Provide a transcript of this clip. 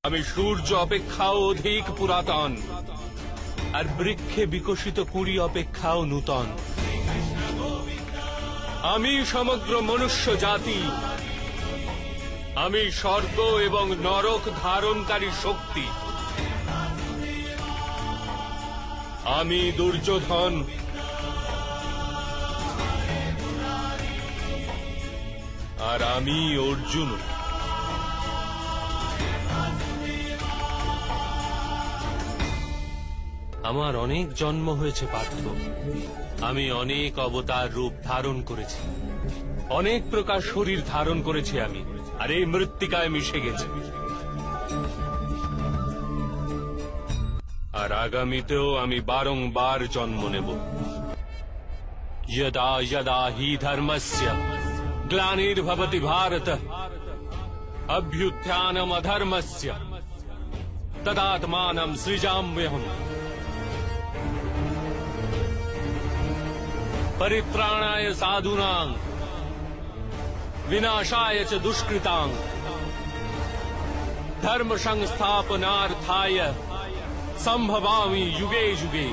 আমি সূর্য অপেক্ষাও অধিক পুরাতন, আর বৃক্ষে বিকশিত কুড়ি অপেক্ষাও নূতন। আমি সমগ্র মনুষ্য জাতি, আমি স্বর্গ এবং নরক ধারণকারী শক্তি। আমি দুর্যোধন, আর আমি অর্জুন। আমার অনেক জন্ম হয়েছে পার্থ, আমি অনেক অবতার রূপ ধারণ করেছি, অনেক প্রকার শরীর ধারণ করেছি আমি, আর এই মৃত্তিকায় মিশে গেছি। আর আগামীতেও আমি বারংবার জন্ম নেব। যদা যদা হি ধর্মস্য গ্লানির্ভবতি ভারত অভ্যুত্থানম অধর্মস্য তদাত্মানম সৃজাম্যহম। परित्राणाय साधूनां विनाशाय च दुष्कृतां धर्म संस्थापनार्थाय संभवामि युगे युगे।